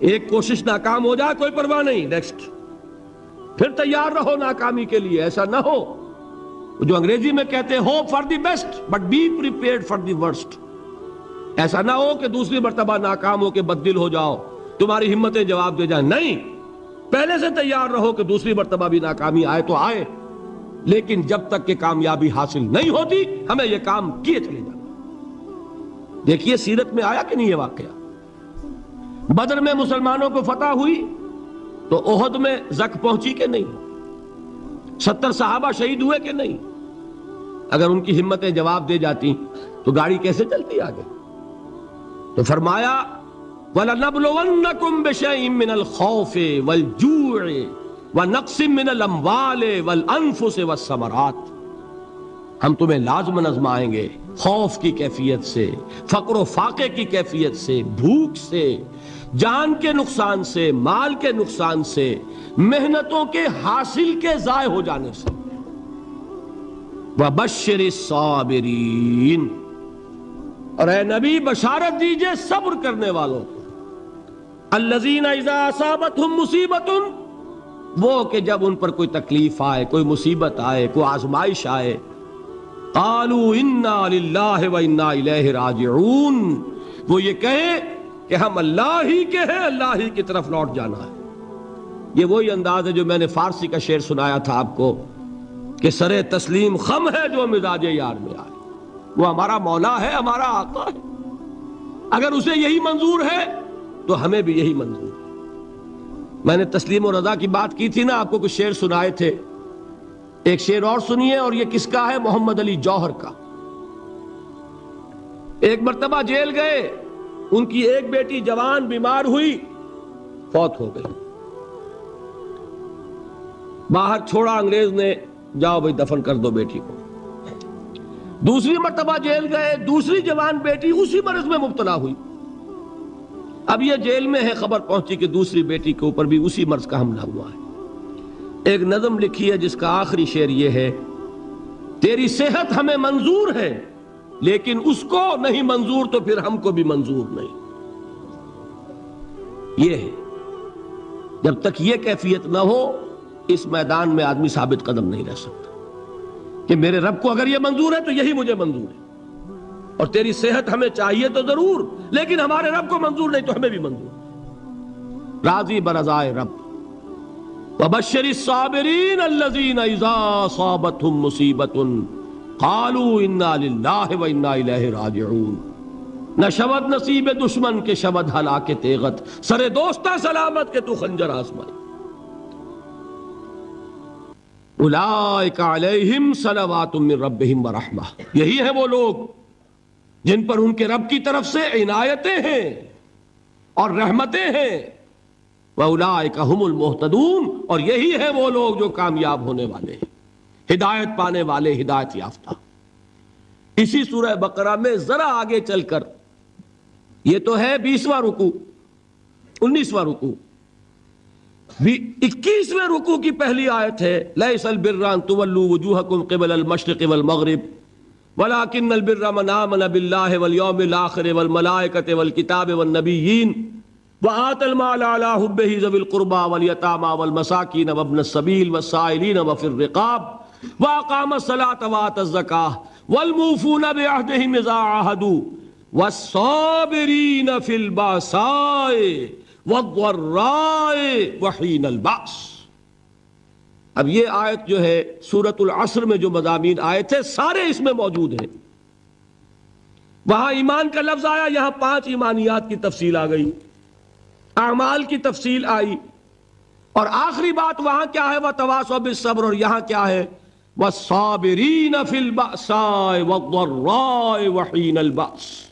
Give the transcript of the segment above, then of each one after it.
ایک کوشش ناکام ہو جائے کوئی پرواہ نہیں، نیکسٹ، پھر تیار رہو ناکامی کے لیے. ایسا نہ ہو جو انگریزی میں کہتے ہیں hope for the best but be prepared for the worst. ایسا نہ ہو کہ دوسری مرتبہ ناکام ہو کے بددل ہو جاؤ، تمہاری ہمتیں جواب دے جائیں. نہیں، پہلے سے تیار رہو کہ دوسری مرتبہ بھی ناکامی آئے تو آئے، لیکن جب تک کہ کامیابی حاصل نہیں ہوتی ہمیں یہ کام کیے چلے جانا. دیکھیے سیرت میں آیا کہ نہیں یہ واقعہ. بدر میں مسلمانوں کو فتح ہوئی تو احد میں زک پہنچی کہ نہیں؟ 70 صحابہ شہید ہوئے کہ نہیں؟ اگر ان کی ہمتیں جواب دے جاتی تو گاڑی کیسے چلتی آگے؟ تو فرمایا وَلَنَبْلُوَنَّكُمْ بِشَيْءٍ مِّنَ الْخَوْفِ وَالْجُوعِ وَنَقْصٍ مِّنَ الْأَمْوَالِ وَالْأَنفُسِ وَالثَّمَرَاتِ. ہم تمہیں لازم آزمائیں گے خوف کی کیفیت سے، فقر و فاقے کی کیفیت سے، بھوک سے، جان کے نقصان سے، مال کے نقصان سے، محنتوں کے حاصل کے ضائع ہو جانے سے. وَبَشِّرِ الصَّابِرِينَ، اور اے نبی بشارت دیجئے صبر کرنے والوں کو. الَّذِينَ إِذَا أَصَابَتْهُمْ مُصِيبَةٌ، وہ کہ جب ان پر کوئی تکلیف آئے، کوئی مصیبت آئے، کوئی آزمائش آئے، قالوا انا للہ و انا الیہ راجعون، وہ یہ کہیں کہ ہم اللہ ہی کے ہیں، اللہ ہی کی طرف لوٹ جانا ہے. یہ وہی انداز ہے جو میں نے فارسی کا شعر سنایا تھا آپ کو کہ سرے تسلیم خم ہے جو مزاج یار میں آئے. وہ ہمارا مولا ہے، ہمارا آقا ہے، اگر اسے یہی منظور ہے تو ہمیں بھی یہی منظور ہے. میں نے تسلیم و رضا کی بات کی تھی نا، آپ کو کچھ شعر سنائے تھے. ایک شعر اور سنیے، اور یہ کس کا ہے؟ محمد علی جوہر کا. ایک مرتبہ جیل گئے، ان کی ایک بیٹی جوان بیمار ہوئی، فوت ہو گئی. باہر چھوڑا انگریز نے، جاؤ بھائی دفن کر دو بیٹی کو. دوسری مرتبہ جیل گئے، دوسری جوان بیٹی اسی مرض میں مبتلا ہوئی. اب یہ جیل میں ہے، خبر پہنچی کہ دوسری بیٹی کے اوپر بھی اسی مرض کا حملہ ہوا ہے. ایک نظم لکھی ہے جس کا آخری شعر یہ ہے: تیری صحت ہمیں منظور ہے لیکن اس کو نہیں منظور تو پھر ہم کو بھی منظور نہیں. یہ ہے، جب تک یہ کیفیت نہ ہو اس میدان میں آدمی ثابت قدم نہیں رہ سکتا کہ میرے رب کو اگر یہ منظور ہے تو یہی مجھے منظور ہے، اور تیری صحت ہمیں چاہیے تو ضرور، لیکن ہمارے رب کو منظور نہیں تو ہمیں بھی منظور. راضی برضائے رب. وَبَشِّرِ الصَّابِرِينَ الَّذِينَ إِذَا أَصَابَتْهُمْ مُصِيبَةٌ قَالُوا إِنَّا لِلَّهِ وَإِنَّا إِلَيْهِ رَاجِعُونَ. نہ شود نصیب دشمن کے شود ہلاک تیغت، سر دوستہ سلامت کے تو خنجر آزمائی. اولئک علیہم صلوات من ربہم ورحمہ، یہی ہے وہ لوگ جن پر ان کے رب کی طرف سے عنایتیں ہیں اور رحمتیں ہیں. وَأُولَئِكَ هُمُ الْمُهْتَدُونَ، اور یہی ہے وہ لوگ جو کامیاب ہونے والے ہیں، ہدایت پانے والے، ہدایت یافتہ. اسی سورہ بقرہ میں ذرا آگے چل کر، یہ تو ہے 20واں رکوع، 19واں رکوع، 21ویں رکوع کی پہلی آیت ہے: لَيْسَ الْبِرَّ أَن تُوَلُّوا وُجُوهَكُمْ قِبَلَ الْمَشْرِقِ وَالْمَغْرِبِ وَلَكِنَّ الْبِرَّ مَنْ آمَنَ بِاللَّهِ وَالْيَوْمِ الْآخِرِ وَالْمَلَائِكَةِ وَالْكِتَابِ وَالنَّبِيِّينَ وَآتَى المال على حبه ذوي القربى واليتامى والمساكين وابن السبيل والسائلين وفي الرقاب وأقام الصلاة وآتى الزكاة والموفون بعهدهم إذا عاهدوا والصابرين في البأساء والضراء وحين البأس. اب یہ آیت جو ہے سورۃ العصر میں جو مضامین آئے تھے سارے اس میں موجود ہیں. وہاں ایمان کا لفظ آیا، یہاں 5 ایمانیات کی تفصیل آ گئی، اعمال کی تفصیل آئی، اور آخری بات وہاں کیا ہے؟ وَتَوَاصَوْا بِالصَّبْرِ، اور یہاں کیا ہے؟ وَالصَّابِرِينَ فِي الْبَأْسَاءِ وَالضَّرَّاءِ وَحِينَ الْبَأْسِ،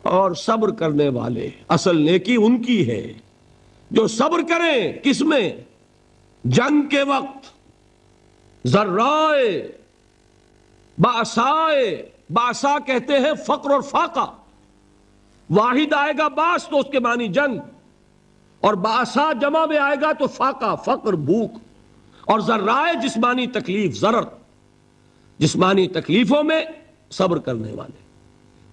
اور صبر کرنے والے. اصل نیکی ان کی ہے جو صبر کریں. کس میں؟ جنگ کے وقت. ذرائے، بأسائے، بأسا کہتے ہیں فقر اور فاقہ. واحد آئے گا باس تو اس کے معنی جنگ، اور بأسا جمع میں آئے گا تو فاقہ، فقر، بھوک. اور ذرائے جسمانی تکلیف، ضرر، جسمانی تکلیفوں میں صبر کرنے والے،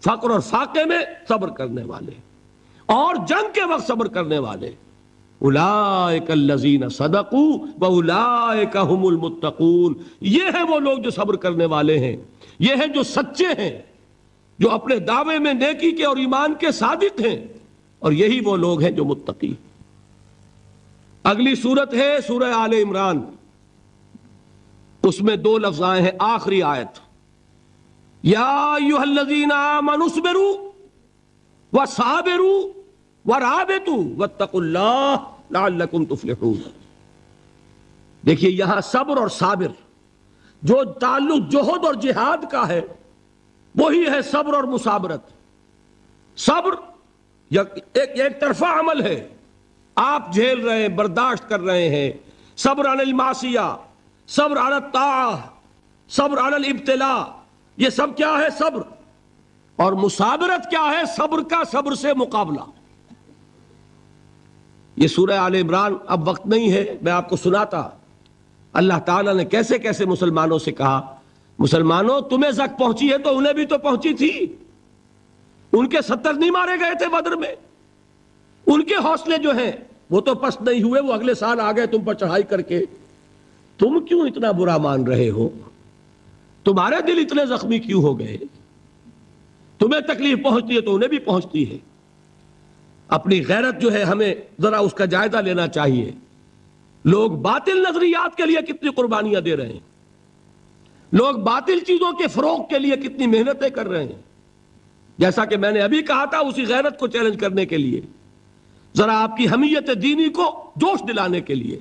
فقر اور فاقے میں صبر کرنے والے. اور جنگ کے وقت صبر کرنے والے، اولئک الذین صدقوا واولئک هم المتقون، یہ ہیں وہ لوگ جو صبر کرنے والے ہیں، یہ ہیں جو سچے ہیں، جو اپنے دعوے میں نیکی کے اور ایمان کے صادق ہیں، اور یہی وہ لوگ ہیں جو متقی۔ اگلی سورت ہے سورہ آل عمران، اس میں 2 لفظ آئے ہیں، آخری آیت، یا ایھا الذین آمنوا اصبروا وصابروا ورابطوا واتقوا اللہ لعلکم تفلحون۔ دیکھیے یہاں صبر اور صابر جو تعلق جوہد اور جہاد کا ہے وہی ہے صبر اور مصابرت۔ صبر ایک طرفہ عمل ہے، آپ جھیل رہے ہیں، برداشت کر رہے ہیں، صبر علی المعصیہ، صبر علی الطاعہ، صبر علی الابتلاء، یہ سب کیا ہے؟ صبر۔ اور مصابرت کیا ہے؟ صبر کا صبر سے مقابلہ۔ یہ سورہ آل عمران، اب وقت نہیں ہے میں آپ کو سناتا اللہ تعالیٰ نے کیسے کیسے مسلمانوں سے کہا، مسلمانوں تمہیں زک پہنچی ہے تو انہیں بھی تو پہنچی تھی، ان کے 70 نہیں مارے گئے تھے بدر میں، ان کے حوصلے جو ہیں وہ تو پست نہیں ہوئے، وہ اگلے سال آ گئے تم پر چڑھائی کر کے، تم کیوں اتنا برا مان رہے ہو؟ تمہارے دل اتنے زخمی کیوں ہو گئے؟ تمہیں تکلیف پہنچتی ہے تو انہیں بھی پہنچتی ہے۔ اپنی غیرت جو ہے ہمیں ذرا اس کا جائزہ لینا چاہیے۔ لوگ باطل نظریات کے لیے کتنی قربانیاں دے رہے ہیں، لوگ باطل چیزوں کے فروغ کے لیے کتنی محنتیں کر رہے ہیں۔ جیسا کہ میں نے ابھی کہا تھا، اسی غیرت کو چیلنج کرنے کے لیے، ذرا آپ کی حمیت دینی کو جوش دلانے کے لیے،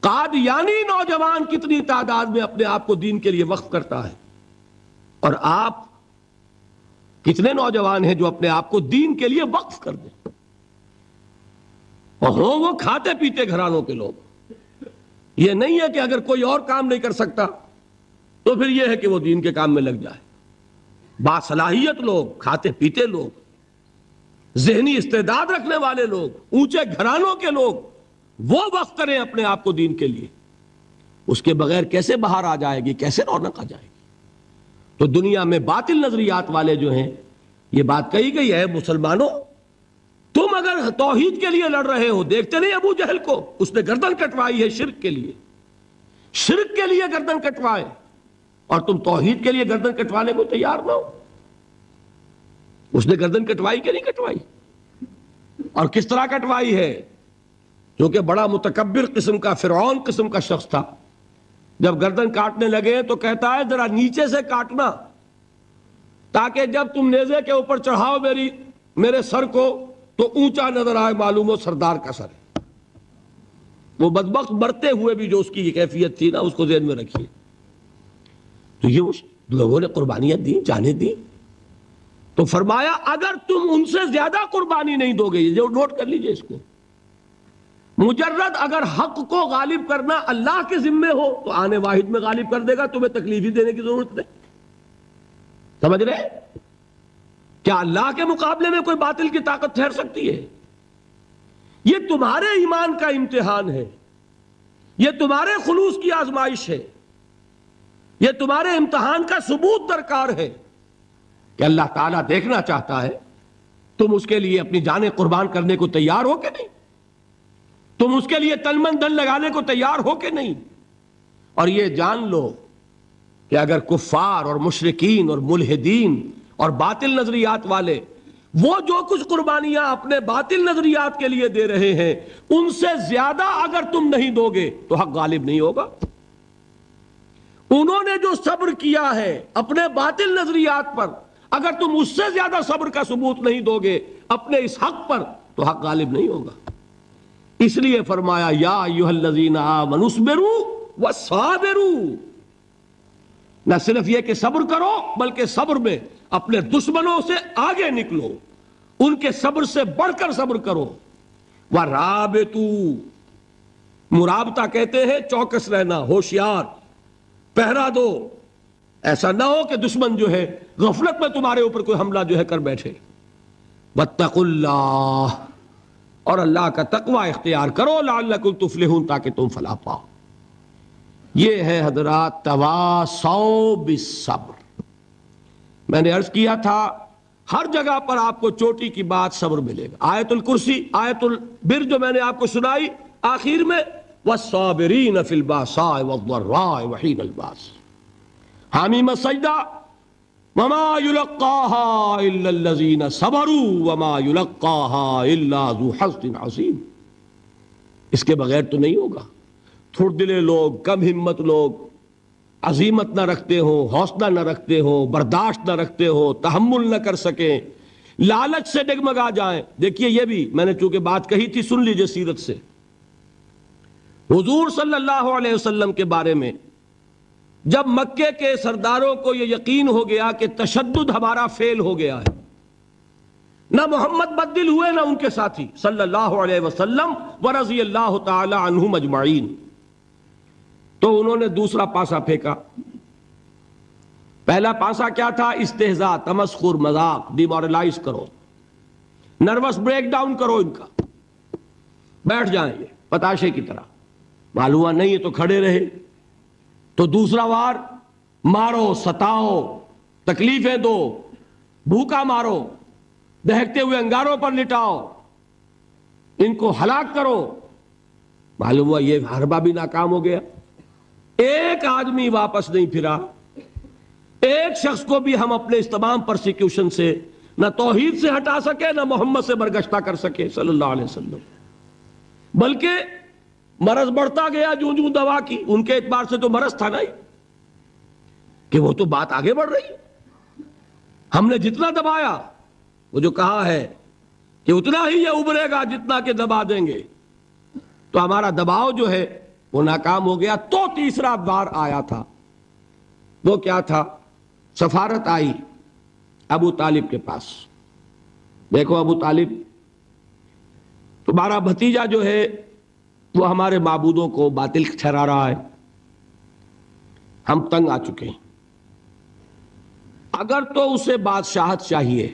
قادیانی نوجوان کتنی تعداد میں اپنے آپ کو دین کے لیے وقف کرتا ہے، اور آپ کتنے نوجوان ہیں جو اپنے آپ کو دین کے لیے وقف کر دیں، اور ہوں وہ کھاتے پیتے گھرانوں کے لوگ۔ یہ نہیں ہے کہ اگر کوئی اور کام نہیں کر سکتا تو پھر یہ ہے کہ وہ دین کے کام میں لگ جائے۔ باصلاحیت لوگ، کھاتے پیتے لوگ، ذہنی استعداد رکھنے والے لوگ، اونچے گھرانوں کے لوگ، وہ وقف کریں اپنے آپ کو دین کے لیے۔ اس کے بغیر کیسے باہر آ جائے گی، کیسے رونق آ جائے گی؟ تو دنیا میں باطل نظریات والے جو ہیں، یہ بات کہی گئی ہے، مسلمانوں تم اگر توحید کے لیے لڑ رہے ہو، دیکھتے نہیں ابو جہل کو، اس نے گردن کٹوائی ہے شرک کے لیے، شرک کے لیے گردن کٹوائے، اور تم توحید کے لیے گردن کٹوانے کو تیار نہ ہو۔ اس نے گردن کٹوائی کہ نہیں کٹوائی؟ اور کس طرح کٹوائی ہے؟ کیونکہ بڑا متکبر قسم کا، فرعون قسم کا شخص تھا، جب گردن کاٹنے لگے تو کہتا ہے ذرا نیچے سے کاٹنا، تاکہ جب تم نیزے کے اوپر چڑھاؤ میرے سر کو تو اونچا نظر آئے، معلوم ہو سردار کا سر ہے۔ وہ بدبخت مرتے ہوئے بھی جو اس کی یہ کیفیت تھی نا، اس کو ذہن میں رکھیے۔ تو یہ لوگوں نے قربانیاں دی، جانیں دی، تو فرمایا اگر تم ان سے زیادہ قربانی نہیں دو گے، یہ نوٹ کر لیجئے اس کو، مجرد اگر حق کو غالب کرنا اللہ کے ذمے ہو تو آنے واحد میں غالب کر دے گا، تمہیں تکلیف ہی دینے کی ضرورت نہیں۔ سمجھ رہے؟ کیا اللہ کے مقابلے میں کوئی باطل کی طاقت ٹھہر سکتی ہے؟ یہ تمہارے ایمان کا امتحان ہے، یہ تمہارے خلوص کی آزمائش ہے، یہ تمہارے امتحان کا ثبوت درکار ہے کہ اللہ تعالیٰ دیکھنا چاہتا ہے تم اس کے لیے اپنی جانیں قربان کرنے کو تیار ہو کہ نہیں، تم اس کے لیے تن من دھن لگانے کو تیار ہو کہ نہیں۔ اور یہ جان لو کہ اگر کفار اور مشرکین اور ملحدین اور باطل نظریات والے وہ جو کچھ قربانیاں اپنے باطل نظریات کے لیے دے رہے ہیں، ان سے زیادہ اگر تم نہیں دو گے تو حق غالب نہیں ہوگا۔ انہوں نے جو صبر کیا ہے اپنے باطل نظریات پر، اگر تم اس سے زیادہ صبر کا ثبوت نہیں دو گے اپنے اس حق پر تو حق غالب نہیں ہوگا۔ اس لیے فرمایا یا ایھا الذین آمنوا اصبروا وصابروا، نہ صرف یہ کہ صبر کرو بلکہ صبر میں اپنے دشمنوں سے آگے نکلو، ان کے صبر سے بڑھ کر صبر کرو۔ وَرَابِطُوا، مرابطہ کہتے ہیں چوکس رہنا، ہوشیار، پہرا دو، ایسا نہ ہو کہ دشمن جو ہے غفلت میں تمہارے اوپر کوئی حملہ جو ہے کر بیٹھے۔ وَاتَّقُوا اللَّهَ، اور اللہ کا تقوی اختیار کرو، لعلکم تفلحون، تاکہ تم فلاح پاؤ۔ یہ ہے حضرات تواصوا بالصبر۔ میں نے عرض کیا تھا ہر جگہ پر آپ کو چوٹی کی بات صبر ملے گا. آیت الکرسی، آیت البر جو میں نے آپ کو سنائی آخر میں، والصابرین فی الباساء والضراء وحین الباس. حامیم سجدہ، وما یلقاها الا الذین صبروا وما یلقاها الا ذو حظ عظیم. اس کے بغیر تو نہیں ہوگا. تھوڑ دلے لوگ، کم ہمت لوگ، عزیمت نہ رکھتے ہو، حوصلہ نہ رکھتے ہو، برداشت نہ رکھتے ہو، تحمل نہ کر سکیں، لالچ سے ڈگمگا جائیں. دیکھیے یہ بھی میں نے چونکہ بات کہی تھی، سن لیجئے سیرت سے. حضور صلی اللہ علیہ وسلم کے بارے میں جب مکے کے سرداروں کو یہ یقین ہو گیا کہ تشدد ہمارا فیل ہو گیا ہے، نہ محمد بدل ہوئے نہ ان کے ساتھی صلی اللہ علیہ وسلم ورضی اللہ تعالی عنہم اجمعین، تو انہوں نے دوسرا پاسا پھینکا. پہلا پاسا کیا تھا؟ استہزاء، تمسخر، مذاق، ڈیمورلائز کرو، نروس بریک ڈاؤن کرو ان کا، بیٹھ جائیں یہ پتاشے کی طرح. معلوم ہوا نہیں ہے تو کھڑے رہے. تو دوسرا وار، مارو، ستاؤ، تکلیفیں دو، بھوکا مارو، دہکتے ہوئے انگاروں پر لٹاؤ، ان کو ہلاک کرو. معلوم ہوا یہ حربہ بھی ناکام ہو گیا. ایک آدمی واپس نہیں پھرا. ایک شخص کو بھی ہم اپنے اس تمام پرسیکیوشن سے نہ توحید سے ہٹا سکے، نہ محمد سے برگشتہ کر سکے صلی اللہ علیہ وسلم. بلکہ مرض بڑھتا گیا جوں جوں دوا کی. ان کے اعتبار سے تو مرض تھا نہیں کہ وہ تو بات آگے بڑھ رہی. ہم نے جتنا دبایا، وہ جو کہا ہے کہ اتنا ہی یہ ابھرے گا جتنا کہ دبا دیں گے، تو ہمارا دباؤ جو ہے وہ ناکام ہو گیا. تو تیسرا بار آیا تھا. وہ کیا تھا؟ سفارت آئی ابو طالب کے پاس. دیکھو ابو طالب، تمہارا بھتیجا جو ہے وہ ہمارے معبودوں کو باطل ٹھہرا رہا ہے، ہم تنگ آ چکے ہیں. اگر تو اسے بادشاہت چاہیے،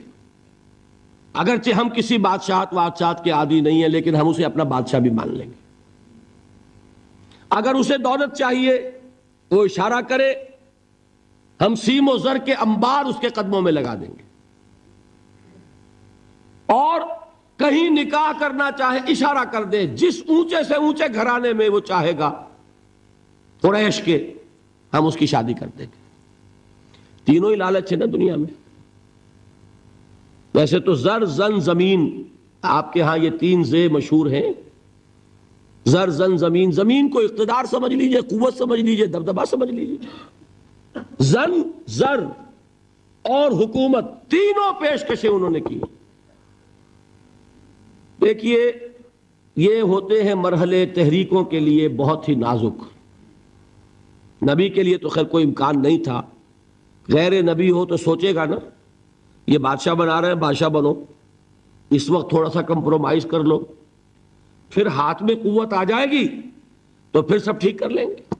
اگرچہ ہم کسی بادشاہت کے عادی نہیں ہیں، لیکن ہم اسے اپنا بادشاہ بھی مان لیں گے. اگر اسے دولت چاہیے، وہ اشارہ کرے، ہم سیم و زر کے انبار اس کے قدموں میں لگا دیں گے. اور کہیں نکاح کرنا چاہے، اشارہ کر دے، جس اونچے سے اونچے گھرانے میں وہ چاہے گا قریش کے، ہم اس کی شادی کر دیں گے. تینوں ہی لالچ ہے نا دنیا میں. ویسے تو زر، زن، زمین، آپ کے ہاں یہ تین زے مشہور ہیں. زر، زن، زمین. زمین کو اقتدار سمجھ لیجئے، قوت سمجھ لیجئے، دبدبہ سمجھ لیجئے. زن، زر اور حکومت، تینوں پیشکشیں انہوں نے کی. دیکھیے یہ ہوتے ہیں مرحلے تحریکوں کے لیے بہت ہی نازک. نبی کے لیے تو خیر کوئی امکان نہیں تھا. غیر نبی ہو تو سوچے گا نا، یہ بادشاہ بنا رہے ہیں، بادشاہ بنو، اس وقت تھوڑا سا کمپرومائز کر لو، پھر ہاتھ میں قوت آ جائے گی تو پھر سب ٹھیک کر لیں گے.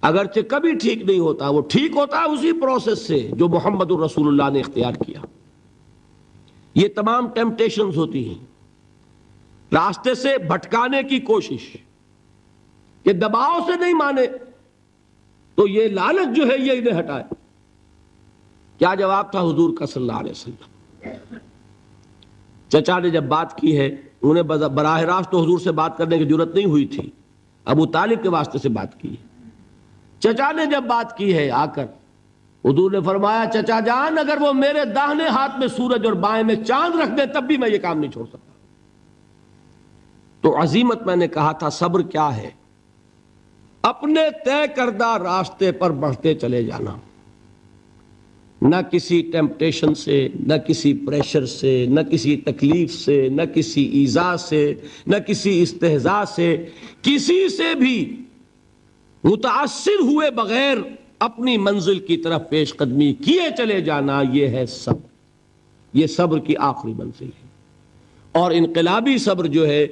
اگرچہ کبھی ٹھیک نہیں ہوتا، وہ ٹھیک ہوتا ہے اسی پروسیس سے جو محمد الرسول اللہ نے اختیار کیا. یہ تمام ٹیمپٹیشنز ہوتی ہیں، راستے سے بھٹکانے کی کوشش، کہ دباؤ سے نہیں مانے تو یہ لالچ جو ہے یہ انہیں ہٹائے. کیا جواب تھا حضور کا صلی اللہ علیہ وسلم؟ چچا نے جب بات کی ہے، انہیں براہ راست تو حضور سے بات کرنے کی ضرورت نہیں ہوئی تھی، ابو طالب کے واسطے سے بات کی. چچا نے جب بات کی ہے آ کر، حضور نے فرمایا چچا جان اگر وہ میرے داہنے ہاتھ میں سورج اور بائیں میں چاند رکھ دے تب بھی میں یہ کام نہیں چھوڑ سکتا. تو عزیمت میں نے کہا تھا صبر کیا ہے؟ اپنے طے کردہ راستے پر بڑھتے چلے جانا، نہ کسی ٹیمپٹیشن سے، نہ کسی پریشر سے، نہ کسی تکلیف سے، نہ کسی ایذا سے، نہ کسی استہزاء سے، کسی سے بھی متاثر ہوئے بغیر اپنی منزل کی طرف پیش قدمی کیے چلے جانا. یہ ہے صبر. یہ صبر کی آخری منزل ہے. اور انقلابی صبر جو ہے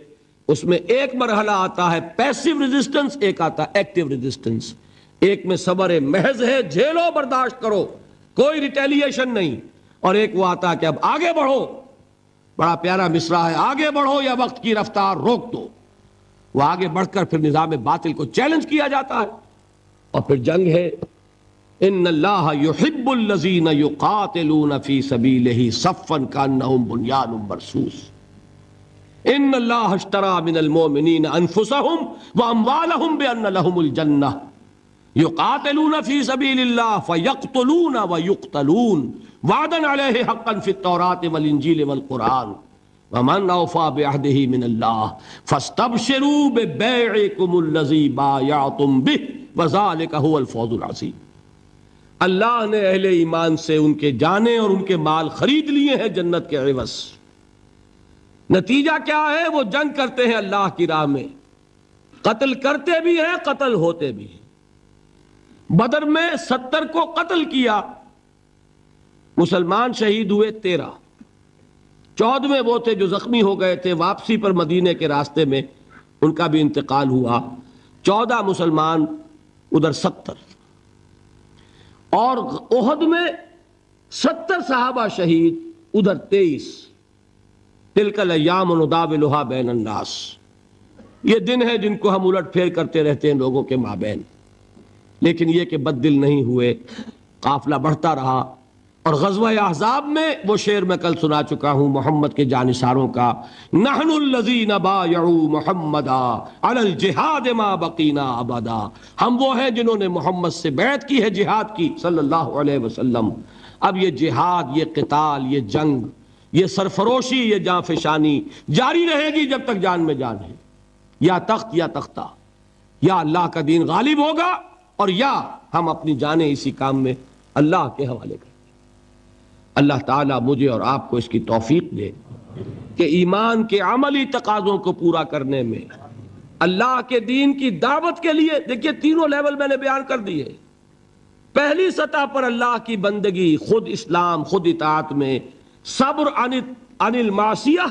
اس میں ایک مرحلہ آتا ہے پیسیو ریزسٹنس، ایک آتا ہے ایکٹیو ریزسٹنس. ایک میں صبر محض ہے، جھیلو، برداشت کرو، کوئی ریٹیلیشن نہیں. اور ایک وہ آتا ہے کہ اب آگے بڑھو. بڑا پیارا مصرع ہے، آگے بڑھو یا وقت کی رفتار روک دو. وہ آگے بڑھ کر پھر نظام باطل کو چیلنج کیا جاتا ہے، اور پھر جنگ ہے، ان اللہ یحب الذین یقاتلون فی سبیلہ صفا کانہم بنیان مرصوص ان اللہ اشتری من المؤمنین انفسہم واموالہم بان لہم الجنہ یقاتلون فی سبیل اللہ فیقتلون ویقتلون وعدا علیہ حقا فی التوراۃ والانجیل والقرآن ومن اوفی بعہدہ من اللہ فاستبشروا ببیعکم الذی بایعتم بہ وذلک هو الفوز العظیم۔ اللہ نے اہل ایمان سے ان کے جانیں اور ان کے مال خرید لیے ہیں جنت کے عوض۔ نتیجہ کیا ہے؟ وہ جنگ کرتے ہیں اللہ کی راہ میں، قتل کرتے بھی ہیں، قتل ہوتے بھی ہیں۔ بدر میں 70 کو قتل کیا، مسلمان شہید ہوئے 13، 14ویں وہ تھے جو زخمی ہو گئے تھے، واپسی پر مدینے کے راستے میں ان کا بھی انتقال ہوا، 14 مسلمان ادھر 70، اور احد میں 70 صحابہ شہید ادھر 23۔ تلک الایام نداولها بین الناس، یہ دن ہے جن کو ہم الٹ پھیر کرتے رہتے ہیں لوگوں کے مابین، لیکن یہ کہ بد دل نہیں ہوئے، قافلہ بڑھتا رہا۔ اور غزوہ احزاب میں وہ شعر میں کل سنا چکا ہوں محمد کے جانثاروں کا، نحن الذین بایعوا محمدا علی الجہاد ما بقینا ابدا، ہم وہ ہیں جنہوں نے محمد سے بیعت کی ہے جہاد کی صلی اللہ علیہ وسلم۔ اب یہ جہاد، یہ قتال، یہ جنگ، یہ سرفروشی، یہ جاں فشانی جاری رہے گی جب تک جان میں جان ہے، یا تخت یا تختہ، یا اللہ کا دین غالب ہوگا اور یا ہم اپنی جانیں اسی کام میں اللہ کے حوالے کریں۔ اللہ تعالیٰ مجھے اور آپ کو اس کی توفیق دے کہ ایمان کے عملی تقاضوں کو پورا کرنے میں اللہ کے دین کی دعوت کے لیے، دیکھیے تینوں لیول میں نے بیان کر دیے۔ پہلی سطح پر اللہ کی بندگی، خود اسلام، خود اطاعت میں صبر عن المعصیہ،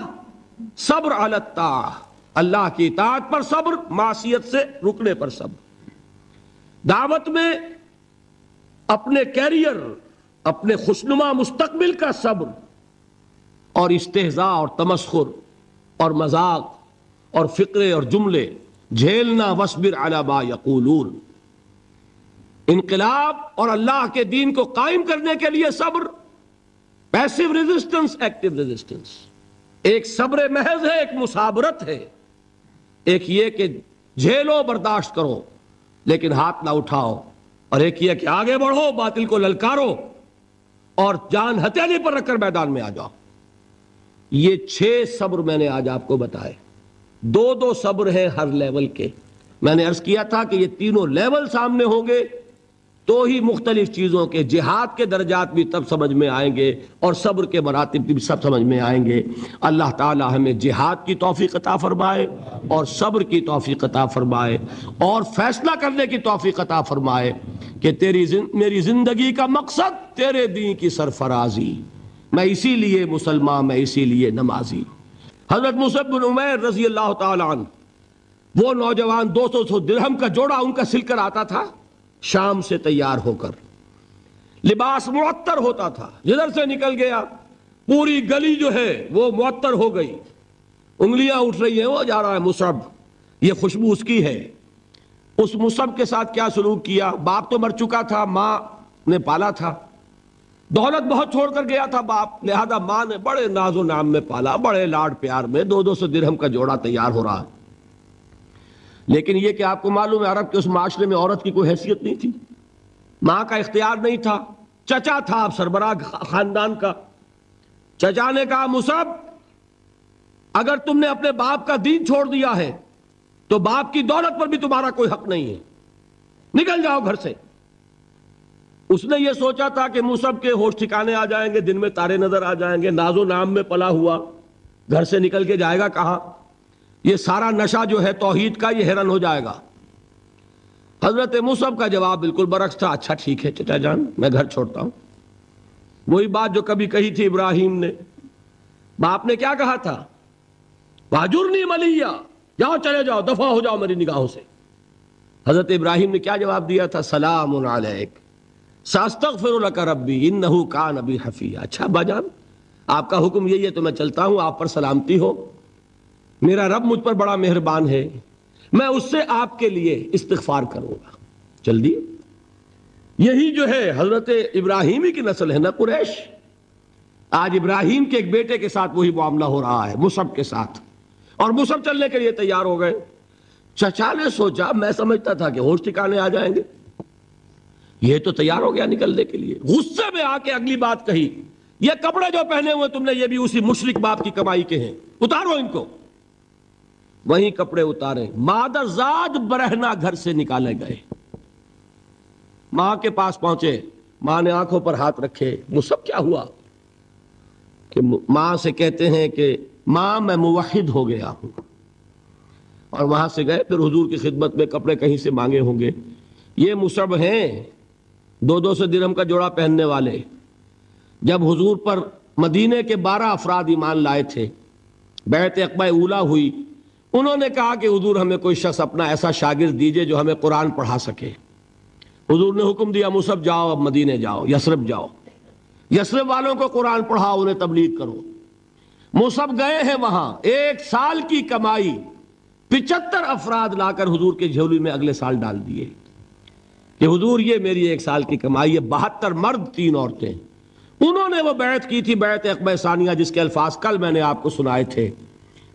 صبر علی الطاعہ، اللہ کی اطاعت پر صبر، معصیت سے رکنے پر صبر۔ دعوت میں اپنے کیریئر، اپنے خوشنما مستقبل کا صبر، اور استہزاء اور تمسخر اور مذاق اور فقرے اور جملے جھیلنا، وصبر علی ما یقولون۔ انقلاب اور اللہ کے دین کو قائم کرنے کے لیے صبر، پیسو ریزسٹنس، ایکٹیو ریزسٹنس۔ ایک صبر محض ہے، ایک مثابرت ہے، ایک یہ کہ جھیلو، برداشت کرو لیکن ہاتھ نہ اٹھاؤ، اور ایک یہ کہ آگے بڑھو، باطل کو للکارو اور جان ہتھیلی پر رکھ کر میدان میں آ جاؤ۔ یہ 6 صبر میں نے آج آپ کو بتائے، 2 صبر ہیں ہر لیول کے۔ میں نے عرض کیا تھا کہ یہ تینوں لیول سامنے ہوں گے تو ہی مختلف چیزوں کے، جہاد کے درجات بھی تب سمجھ میں آئیں گے اور صبر کے مراتب بھی سب سمجھ میں آئیں گے۔ اللہ تعالی ہمیں جہاد کی توفیق عطا فرمائے اور صبر کی توفیق عطا فرمائے اور فیصلہ کرنے کی توفیق عطا فرمائے کہ میری زندگی کا مقصد تیرے دین کی سرفرازی، میں اسی لیے مسلمان، میں اسی لیے نمازی۔ حضرت مصعب بن عمیر رضی اللہ تعالی عنہ، وہ نوجوان 200 درہم کا جوڑا ان کا سل کر آتا تھا شام سے تیار ہو کر، لباس معطر ہوتا تھا، جدھر سے نکل گیا پوری گلی جو ہے وہ معطر ہو گئی، انگلیاں اٹھ رہی ہیں، وہ جا رہا ہے مصعب، یہ خوشبو اس کی ہے۔ اس مصعب کے ساتھ کیا سلوک کیا؟ باپ تو مر چکا تھا، ماں نے پالا تھا، دولت بہت چھوڑ کر گیا تھا باپ، لہذا ماں نے بڑے ناز و نام میں پالا، بڑے لاڈ پیار میں، 200 درہم کا جوڑا تیار ہو رہا ہے۔ لیکن یہ کہ آپ کو معلوم ہے عرب کے اس معاشرے میں عورت کی کوئی حیثیت نہیں تھی، ماں کا اختیار نہیں تھا، چچا تھا اب سربراہ خاندان کا۔ چچا نے کہا مصعب اگر تم نے اپنے باپ کا دین چھوڑ دیا ہے تو باپ کی دولت پر بھی تمہارا کوئی حق نہیں ہے، نکل جاؤ گھر سے۔ اس نے یہ سوچا تھا کہ مصعب کے ہوش ٹھکانے آ جائیں گے، دن میں تارے نظر آ جائیں گے، ناز و نام میں پلا ہوا گھر سے نکل کے جائے گا کہاں، یہ سارا نشہ جو ہے توحید کا یہ حیران ہو جائے گا۔ حضرت مصعب کا جواب بالکل برعکس تھا، اچھا ٹھیک ہے چچا جان میں گھر چھوڑتا ہوں۔ وہی بات جو کبھی کہی تھی ابراہیم نے، باپ نے کیا کہا تھا؟ واجرنی ملیہ، جاؤ چلے جاؤ، دفع ہو جاؤ میری نگاہوں سے۔ حضرت ابراہیم نے کیا جواب دیا تھا؟ سلام علیک ساستغفر لک ربی انہ کان بی حفیہ۔ اچھا ابا جان آپ کا حکم یہی ہے تو میں چلتا ہوں، آپ پر سلامتی ہو، میرا رب مجھ پر بڑا مہربان ہے، میں اس سے آپ کے لیے استغفار کروں گا۔ چل دیے یہی جو ہے حضرت ابراہیمی کی نسل ہے نا قریش. آج ابراہیم کے ایک بیٹے کے ساتھ وہی معاملہ ہو رہا ہے مصعب کے ساتھ, اور مصعب چلنے کے لیے تیار ہو گئے. چچا نے سوچا, میں سمجھتا تھا کہ ہوش ٹھکانے آ جائیں گے, یہ تو تیار ہو گیا نکلنے کے لیے. غصے میں آ کے اگلی بات کہی, یہ کپڑے جو پہنے ہوئے تم نے یہ بھی اسی مشرک باپ کی کمائی کے ہیں, اتارو ان کو. وہیں کپڑے اتارے, مادر زاد برہنہ گھر سے نکالے گئے. ماں کے پاس پہنچے, ماں نے آنکھوں پر ہاتھ رکھے. مصعب کیا ہوا؟ کہ ماں سے کہتے ہیں کہ ماں میں موحد ہو گیا ہوں. اور وہاں سے گئے, پھر حضور کی خدمت میں کپڑے کہیں سے مانگے ہوں گے. یہ مصعب ہیں 200 درہم کا جوڑا پہننے والے. جب حضور پر مدینے کے 12 افراد ایمان لائے تھے, بیعت عقبہ اولیٰ ہوئی, انہوں نے کہا کہ حضور ہمیں کوئی شخص اپنا ایسا شاگرد دیجئے جو ہمیں قرآن پڑھا سکے. حضور نے حکم دیا, مصعب جاؤ, اب مدینے جاؤ, یثرب جاؤ, یثرب والوں کو قرآن پڑھاؤ, انہیں تبلیغ کرو. مصعب گئے ہیں وہاں, 1 سال کی کمائی 75 افراد لا کر حضور کے جھولی میں اگلے سال ڈال دیے کہ حضور یہ میری 1 سال کی کمائی ہے. 72 مرد 3 عورتیں, انہوں نے وہ بیعت کی تھی, بیعت عقبہ ثانیہ, جس کے الفاظ کل میں نے آپ کو سنائے تھے.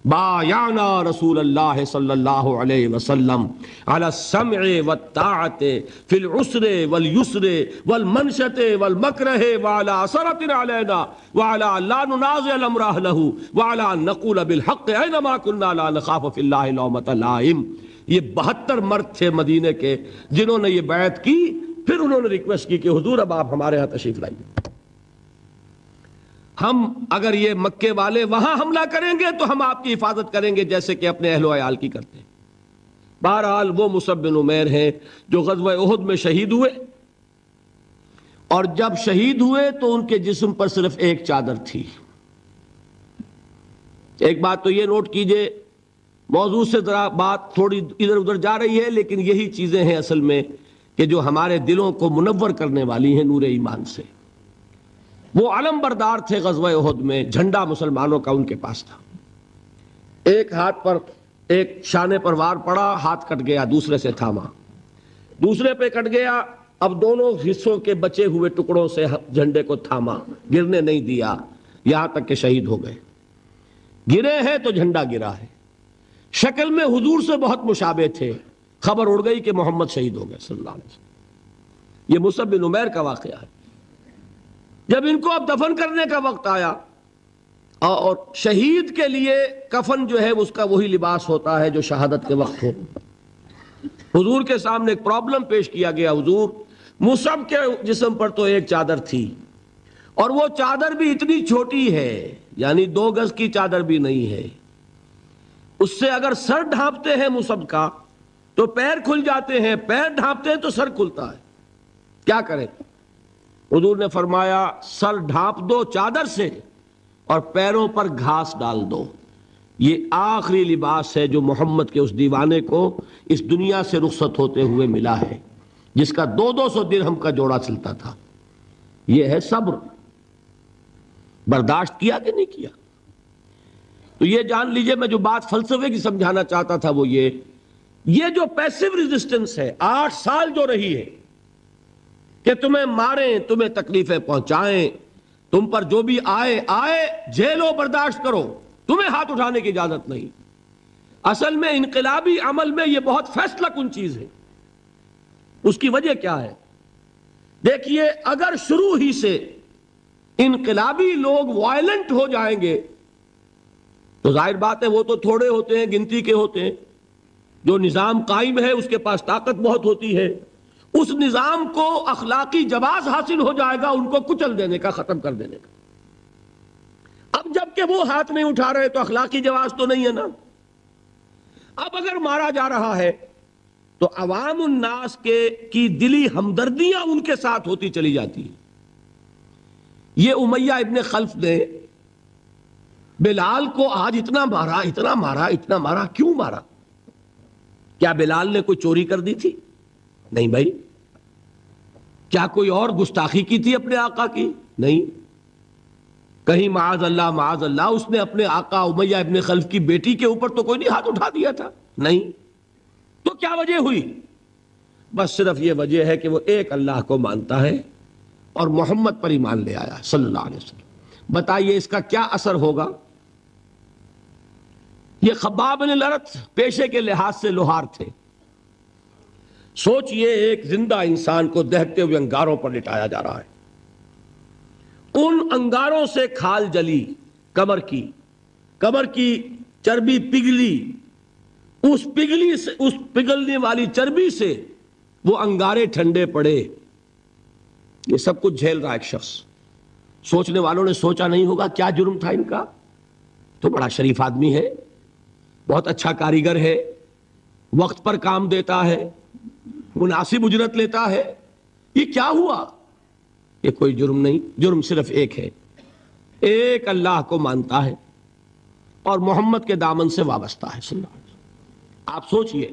بایعنا رسول اللہ صلی اللہ علیہ وسلم علی السمع والطاعت فی العسر والیسر والمنشط والمکرہ وعلی اثرۃ علینا وعلی لا ننازع الامر اہلہ وعلی ان نقول بالحق اینما کنا لا نخاف فی اللہ لومۃ لائم. یہ 72 مرد تھے مدینے کے جنہوں نے یہ بیعت کی. پھر انہوں نے ریکویسٹ کی کہ حضور اب آپ ہمارے ہاں تشریف لائیے, ہم اگر یہ مکے والے وہاں حملہ کریں گے تو ہم آپ کی حفاظت کریں گے جیسے کہ اپنے اہل و عیال کی کرتے ہیں. بہرحال وہ مصعب بن عمیر ہیں جو غزوہ احد میں شہید ہوئے, اور جب شہید ہوئے تو ان کے جسم پر صرف ایک چادر تھی. ایک بات تو یہ نوٹ کیجئے, موضوع سے ذرا بات تھوڑی ادھر ادھر جا رہی ہے, لیکن یہی چیزیں ہیں اصل میں کہ جو ہمارے دلوں کو منور کرنے والی ہیں نور ایمان سے. وہ علم بردار تھے غزوہ احد میں, جھنڈا مسلمانوں کا ان کے پاس تھا. ایک ہاتھ پر ایک شانے پر وار پڑا, ہاتھ کٹ گیا, دوسرے سے تھاما, دوسرے پہ کٹ گیا, اب دونوں حصوں کے بچے ہوئے ٹکڑوں سے جھنڈے کو تھاما, گرنے نہیں دیا, یہاں تک کہ شہید ہو گئے. گرے ہیں تو جھنڈا گرا ہے. شکل میں حضور سے بہت مشابہ تھے. خبر اڑ گئی کہ محمد شہید ہو گئے صلی اللہ علیہ وسلم. یہ مصعب بن عمیر کا واقعہ ہے. جب ان کو اب دفن کرنے کا وقت آیا, اور شہید کے لیے کفن جو ہے اس کا وہی لباس ہوتا ہے جو شہادت کے وقت ہو, حضور کے سامنے ایک پرابلم پیش کیا گیا. حضور, مصعب کے جسم پر تو ایک چادر تھی, اور وہ چادر بھی اتنی چھوٹی ہے, یعنی 2 گز کی چادر بھی نہیں ہے. اس سے اگر سر ڈھانپتے ہیں مصعب کا تو پیر کھل جاتے ہیں, پیر ڈھانپتے ہیں تو سر کھلتا ہے. کیا کریں؟ حضور نے فرمایا سر ڈھانپ دو چادر سے اور پیروں پر گھاس ڈال دو. یہ آخری لباس ہے جو محمد کے اس دیوانے کو اس دنیا سے رخصت ہوتے ہوئے ملا ہے, جس کا 200 درہم کا جوڑا چلتا تھا. یہ ہے صبر. برداشت کیا کہ نہیں کیا؟ تو یہ جان لیجئے, میں جو بات فلسفے کی سمجھانا چاہتا تھا وہ یہ جو پیسیو ریزسٹنس ہے 8 سال جو رہی ہے کہ تمہیں ماریں, تمہیں تکلیفیں پہنچائیں, تم پر جو بھی آئے جھیلو, برداشت کرو, تمہیں ہاتھ اٹھانے کی اجازت نہیں. اصل میں انقلابی عمل میں یہ بہت فیصلہ کن چیز ہے. اس کی وجہ کیا ہے؟ دیکھیے, اگر شروع ہی سے انقلابی لوگ وائلنٹ ہو جائیں گے تو ظاہر بات ہے وہ تو تھوڑے ہوتے ہیں, گنتی کے ہوتے ہیں. جو نظام قائم ہے اس کے پاس طاقت بہت ہوتی ہے, اس نظام کو اخلاقی جواز حاصل ہو جائے گا ان کو کچل دینے کا, ختم کر دینے کا. اب جب کہ وہ ہاتھ نہیں اٹھا رہے تو اخلاقی جواز تو نہیں ہے نا. اب اگر مارا جا رہا ہے تو عوام الناس کی دلی ہمدردیاں ان کے ساتھ ہوتی چلی جاتی ہیں. یہ امیہ ابن خلف نے بلال کو آج اتنا مارا, کیوں مارا؟ کیا بلال نے کوئی چوری کر دی تھی؟ نہیں بھائی. کیا کوئی اور گستاخی کی تھی اپنے آقا کی؟ نہیں. کہیں معاذ اللہ اس نے اپنے آقا امیہ ابن خلف کی بیٹی کے اوپر تو کوئی نہیں ہاتھ اٹھا دیا تھا؟ نہیں. تو کیا وجہ ہوئی؟ بس صرف یہ وجہ ہے کہ وہ ایک اللہ کو مانتا ہے اور محمد پر ایمان لے آیا صلی اللہ علیہ وسلم۔ بتائیے اس کا کیا اثر ہوگا؟ یہ خباب بن الارت پیشے کے لحاظ سے لوہار تھے۔ سوچئے ایک زندہ انسان کو دہتے ہوئے انگاروں پر لٹایا جا رہا ہے، ان انگاروں سے کھال جلی، کمر کی چربی پگھلی، اس پگھلنے والی چربی سے وہ انگارے ٹھنڈے پڑے، یہ سب کچھ جھیل رہا ایک شخص۔ سوچنے والوں نے سوچا نہیں ہوگا کیا جرم تھا ان کا، تو بڑا شریف آدمی ہے، بہت اچھا کاریگر ہے، وقت پر کام دیتا ہے، مناسب اجرت لیتا ہے، یہ کیا ہوا؟ یہ کوئی جرم نہیں، جرم صرف ایک ہے، ایک اللہ کو مانتا ہے اور محمد کے دامن سے وابستہ ہے صلی اللہ علیہ وسلم۔ آپ سوچئے،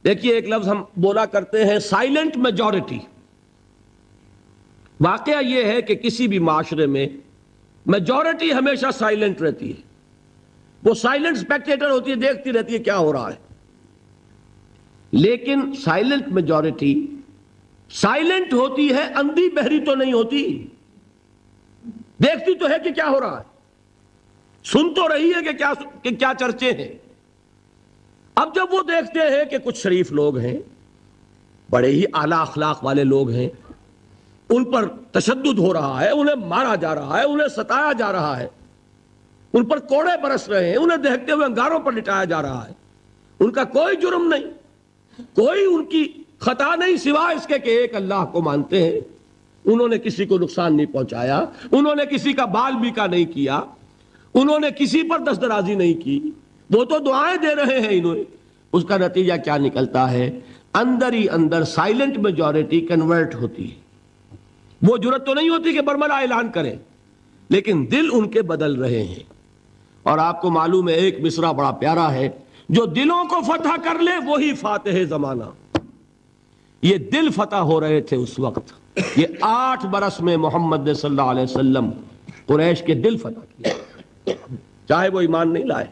دیکھیے ایک لفظ ہم بولا کرتے ہیں سائلنٹ میجورٹی۔ واقعہ یہ ہے کہ کسی بھی معاشرے میں میجورٹی ہمیشہ سائلنٹ رہتی ہے، وہ سائلنٹ اسپیکٹیٹر ہوتی ہے، دیکھتی رہتی ہے کیا ہو رہا ہے۔ لیکن سائلنٹ میجورٹی سائلنٹ ہوتی ہے، اندھی بہری تو نہیں ہوتی، دیکھتی تو ہے کہ کیا ہو رہا ہے، سن تو رہی ہے کہ کیا چرچے ہیں۔ اب جب وہ دیکھتے ہیں کہ کچھ شریف لوگ ہیں، بڑے ہی اعلیٰ اخلاق والے لوگ ہیں، ان پر تشدد ہو رہا ہے، انہیں مارا جا رہا ہے، انہیں ستایا جا رہا ہے، ان پر کوڑے برس رہے ہیں، انہیں دیکھتے ہوئے انگاروں پر لٹایا جا رہا ہے، ان کا کوئی جرم نہیں، کوئی ان کی خطا نہیں، سوائے اس کے کہ ایک اللہ کو مانتے ہیں، انہوں نے کسی کو نقصان نہیں پہنچایا، انہوں نے کسی کا بال بیکا نہیں کیا، انہوں نے کسی پر دست درازی نہیں کی، وہ تو دعائیں دے رہے ہیں انہوں نے۔ اس کا نتیجہ کیا نکلتا ہے؟ اندر ہی اندر سائلنٹ میجورٹی کنورٹ ہوتی ہے، وہ جرت تو نہیں ہوتی کہ برملا اعلان کریں، لیکن دل ان کے بدل رہے ہیں۔ اور آپ کو معلوم ہے ایک مصرع بڑا پیارا ہے، جو دلوں کو فتح کر لے وہی فاتح زمانہ۔ یہ دل فتح ہو رہے تھے اس وقت، یہ 8 برس میں محمد نے صلی اللہ علیہ وسلم قریش کے دل فتح کیا، چاہے وہ ایمان نہیں لائے،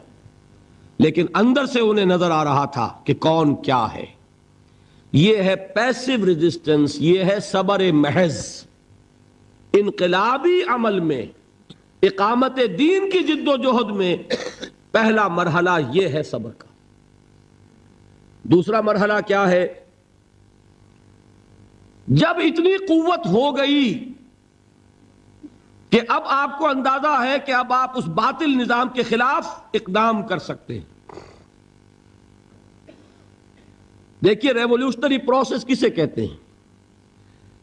لیکن اندر سے انہیں نظر آ رہا تھا کہ کون کیا ہے۔ یہ ہے پیسیو ریزسٹنس، یہ ہے صبر محض۔ انقلابی عمل میں، اقامت دین کی جد و جہد میں پہلا مرحلہ یہ ہے صبر کا۔ دوسرا مرحلہ کیا ہے؟ جب اتنی قوت ہو گئی کہ اب آپ کو اندازہ ہے کہ اب آپ اس باطل نظام کے خلاف اقدام کر سکتے ہیں۔ دیکھیے ریولوشنری پروسیس کسے کہتے ہیں؟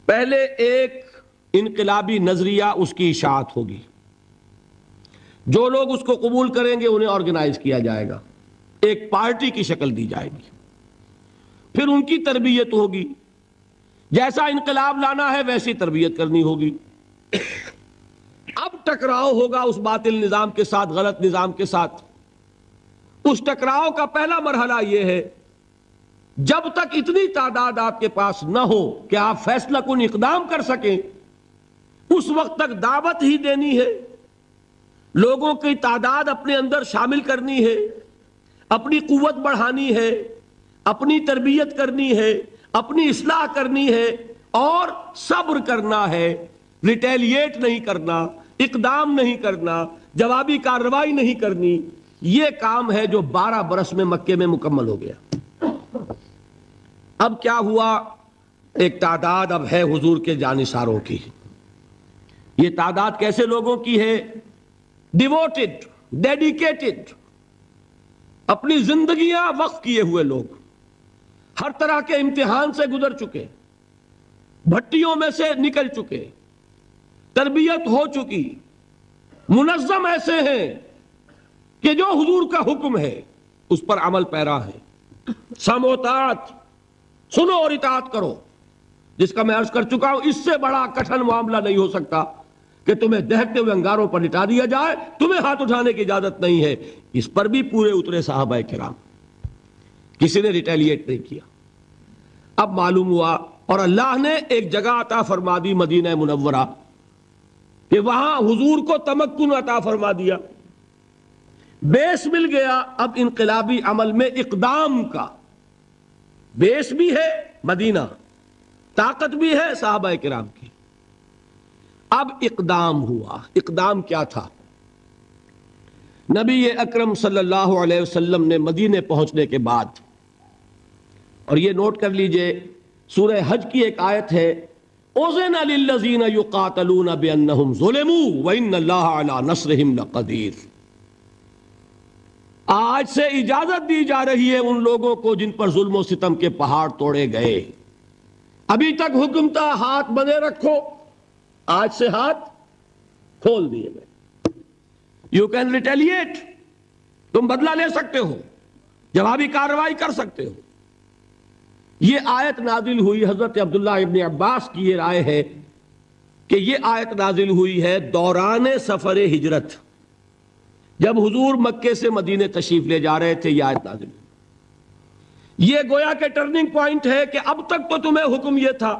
پہلے ایک انقلابی نظریہ، اس کی اشاعت ہوگی، جو لوگ اس کو قبول کریں گے انہیں آرگنائز کیا جائے گا، ایک پارٹی کی شکل دی جائے گی، پھر ان کی تربیت ہوگی، جیسا انقلاب لانا ہے ویسی تربیت کرنی ہوگی۔ اب ٹکراؤ ہوگا اس باطل نظام کے ساتھ، غلط نظام کے ساتھ۔ اس ٹکراؤ کا پہلا مرحلہ یہ ہے، جب تک اتنی تعداد آپ کے پاس نہ ہو کہ آپ فیصلہ کن اقدام کر سکیں، اس وقت تک دعوت ہی دینی ہے، لوگوں کی تعداد اپنے اندر شامل کرنی ہے، اپنی قوت بڑھانی ہے، اپنی تربیت کرنی ہے، اپنی اصلاح کرنی ہے، اور صبر کرنا ہے، ریٹیلیٹ نہیں کرنا، اقدام نہیں کرنا، جوابی کارروائی نہیں کرنی۔ یہ کام ہے جو 12 برس میں مکے میں مکمل ہو گیا۔ اب کیا ہوا؟ ایک تعداد اب ہے حضور کے جانثاروں کی۔ یہ تعداد کیسے لوگوں کی ہے؟ ڈیووٹڈ، ڈیڈیکیٹڈ، اپنی زندگیاں وقف کیے ہوئے لوگ، ہر طرح کے امتحان سے گزر چکے، بھٹیوں میں سے نکل چکے، تربیت ہو چکی، منظم ایسے ہیں کہ جو حضور کا حکم ہے اس پر عمل پیرا ہے۔ سم و طاعت، سنو اور اطاعت کرو، جس کا میں عرض کر چکا ہوں، اس سے بڑا کٹھن معاملہ نہیں ہو سکتا کہ تمہیں دہتے ہوئے انگاروں پر لٹا دیا جائے، تمہیں ہاتھ اٹھانے کی اجازت نہیں ہے۔ اس پر بھی پورے اترے صحابہ کرام، کسی نے ریٹیلیٹ نہیں کیا۔ اب معلوم ہوا، اور اللہ نے ایک جگہ عطا فرما دی مدینہ منورہ، کہ وہاں حضور کو تمکن عطا فرما دیا، بیس مل گیا اب انقلابی عمل میں اقدام کا۔ بیس بھی ہے مدینہ، طاقت بھی ہے صحابہ کرام کی۔ اب اقدام ہوا۔ اقدام کیا تھا؟ نبی اکرم صلی اللہ علیہ وسلم نے مدینے پہنچنے کے بعد، اور یہ نوٹ کر لیجئے، سورہ حج کی ایک آیت ہے، اُذِنَ لِلَّذِينَ يُقَاتَلُونَ بِأَنَّهُمْ ظُلِمُوا وَإِنَّ اللَّهَ عَلَى نَصْرِهِمْ لَقَدِيرٌ۔ آج سے اجازت دی جا رہی ہے ان لوگوں کو جن پر ظلم و ستم کے پہاڑ توڑے گئے۔ ابھی تک حکم تھا ہاتھ بندے رکھو، آج سے ہاتھ کھول دیے گئے۔ یو کین ریٹیلیٹ، تم بدلہ لے سکتے ہو، جوابی کارروائی کر سکتے ہو۔ یہ آیت نازل ہوئی، حضرت عبداللہ ابن عباس کی یہ رائے ہے کہ یہ آیت نازل ہوئی ہے دوران سفر ہجرت، جب حضور مکے سے مدینے تشریف لے جا رہے تھے، یہ آیت نازل ہوئی۔ یہ گویا کہ ٹرننگ پوائنٹ ہے کہ اب تک تو تمہیں حکم یہ تھا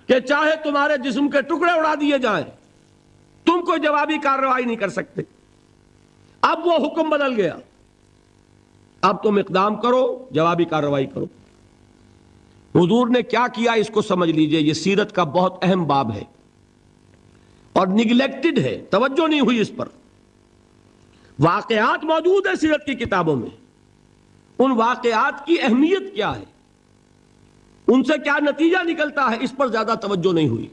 کہ چاہے تمہارے جسم کے ٹکڑے اڑا دیے جائیں، تم کوئی جوابی کارروائی نہیں کر سکتے۔ اب وہ حکم بدل گیا، اب تم اقدام کرو، جوابی کارروائی کرو۔ حضور نے کیا کیا اس کو سمجھ لیجئے، یہ سیرت کا بہت اہم باب ہے اور نگلیکٹڈ ہے، توجہ نہیں ہوئی اس پر۔ واقعات موجود ہیں سیرت کی کتابوں میں، ان واقعات کی اہمیت کیا ہے، ان سے کیا نتیجہ نکلتا ہے، اس پر زیادہ توجہ نہیں ہوئی۔